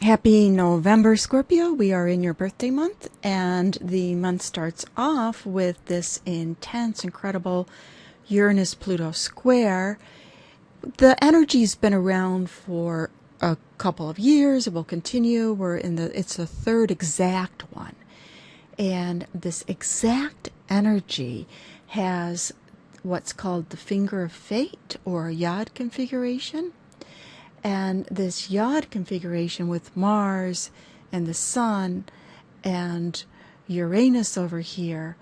Happy November, Scorpio. We are in your birthday month, and the month starts off with this intense, incredible Uranus-Pluto square. The energy's been around for a couple of years. It will continue. It's the third exact one. And this exact energy has what's called the finger of fate, or a yod configuration. And this yod configuration with Mars and the Sun and Uranus over here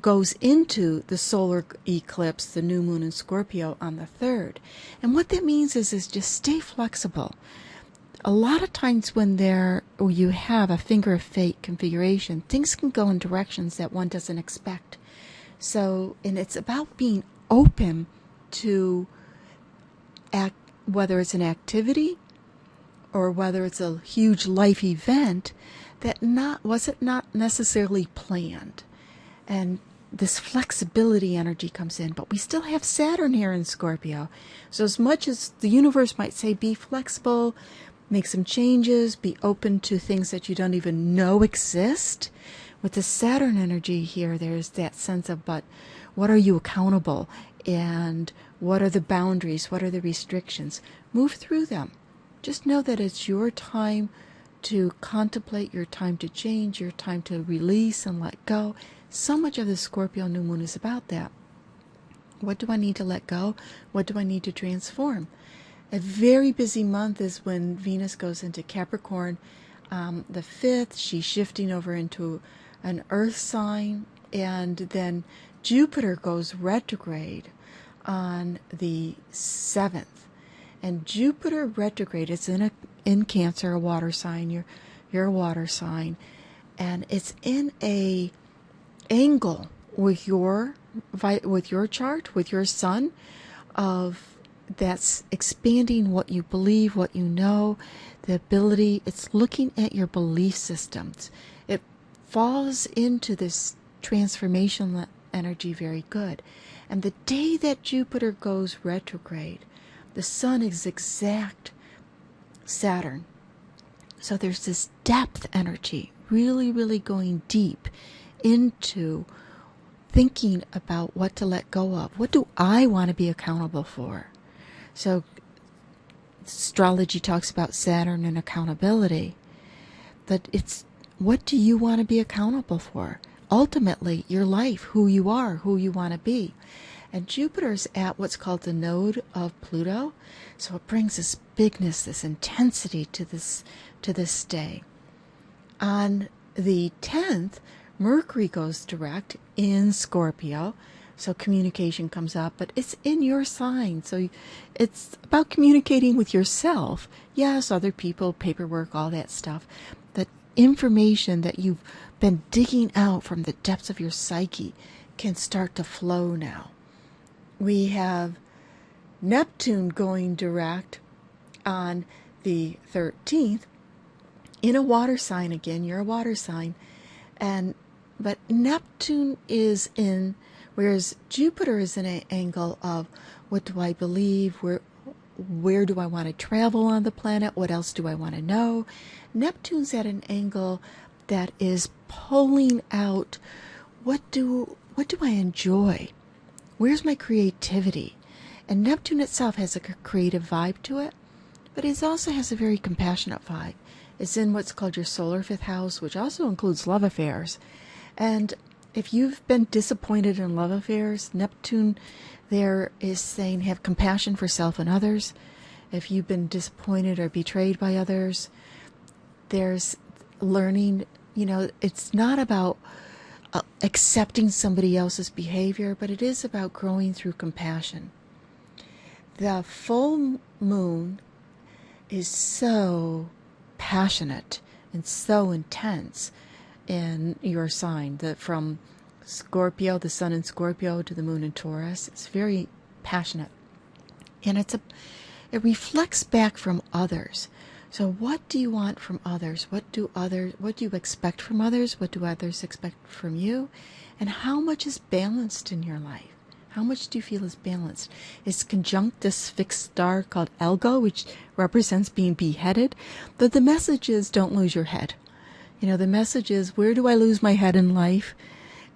goes into the solar eclipse, the new moon in Scorpio, on the 3rd. And what that means is just stay flexible. A lot of times when you have a finger of fate configuration, things can go in directions that one doesn't expect. And it's about being open to whether it's an activity or whether it's a huge life event that wasn't not necessarily planned. And this flexibility energy comes in, but we still have Saturn here in Scorpio. So as much as the universe might say be flexible, make some changes, be open to things that you don't even know exist, with the Saturn energy here, there's that sense of, but what are you accountable? And what are the boundaries? What are the restrictions? Move through them. Just know that it's your time to contemplate, your time to change, your time to release and let go. So much of the Scorpio new moon is about that. What do I need to let go? What do I need to transform? A very busy month is when Venus goes into Capricorn. The 5th, she's shifting over into an earth sign, and then Jupiter goes retrograde on the 7th. And Jupiter retrograde, it's in Cancer, a water sign. You're a water sign, and it's in a angle with your chart, with your sun, of that's expanding what you believe, what you know, the ability. It's looking at your belief systems. It falls into this transformation energy very good. And the day that Jupiter goes retrograde, the sun is exact Saturn. So there's this depth energy, really, really going deep into thinking about what to let go of. What do I want to be accountable for? So astrology talks about Saturn and accountability, but it's what do you want to be accountable for? Ultimately, your life, who you are, who you want to be. And Jupiter's at what's called the node of Pluto, so it brings this bigness, this intensity to this day. On the 10th, Mercury goes direct in Scorpio, so communication comes up, but it's in your sign, so it's about communicating with yourself. Yes, other people, paperwork, all that stuff. That information that you've been digging out from the depths of your psyche can start to flow now. We have Neptune going direct on the 13th in a water sign again. You're a water sign. But Neptune is in, whereas Jupiter is in an angle of what do I believe, where do I want to travel on the planet, what else do I want to know. Neptune's at an angle that is pulling out what do I enjoy? Where's my creativity? And Neptune itself has a creative vibe to it, but it also has a very compassionate vibe. It's in what's called your solar 5th house, which also includes love affairs. And if you've been disappointed in love affairs, Neptune there is saying have compassion for self and others. If you've been disappointed or betrayed by others, there's learning, it's not about accepting somebody else's behavior, but it is about growing through compassion. The full moon is so passionate and so intense in your sign, that from Scorpio, the sun in Scorpio, to the moon in Taurus, it's very passionate, and it reflects back from others. So what do you want from others? What do you expect from others? What do others expect from you? And how much is balanced in your life? How much do you feel is balanced? It's conjunct this fixed star called Algo, which represents being beheaded. But the message is, don't lose your head. The message is, where do I lose my head in life?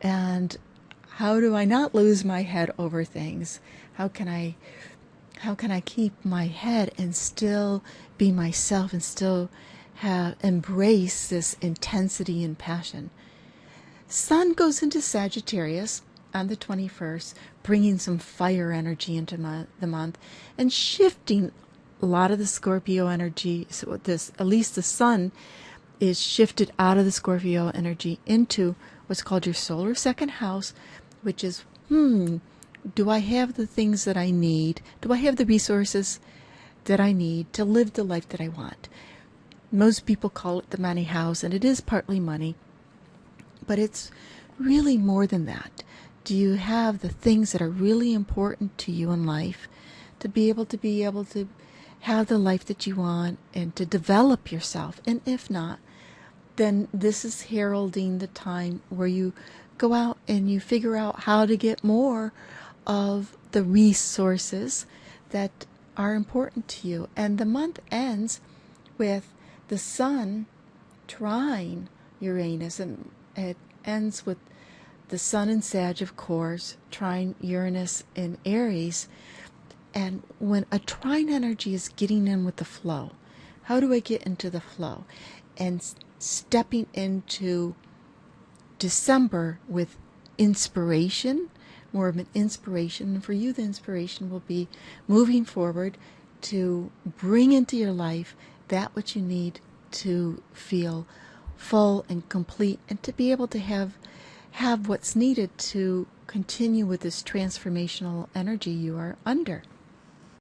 And how do I not lose my head over things? How can I keep my head and still be myself and still embrace this intensity and passion? Sun goes into Sagittarius on the 21st, bringing some fire energy into the month and shifting a lot of the Scorpio energy. So at least the Sun is shifted out of the Scorpio energy into what's called your solar second house, which is, do I have the things that I need? Do I have the resources that I need to live the life that I want? Most people call it the money house, and it is partly money, but it's really more than that. Do you have the things that are really important to you in life to be able to have the life that you want and to develop yourself? And if not, then this is heralding the time where you go out and you figure out how to get more of the resources that are important to you. And the month ends with the Sun trine Uranus, and it ends with the Sun in Sag, of course, trine Uranus in Aries. And when a trine energy is getting in with the flow, how do I get into the flow? And stepping into December with inspiration, more of an inspiration. And for you, the inspiration will be moving forward to bring into your life that which you need to feel full and complete, and to be able to have what's needed to continue with this transformational energy you are under.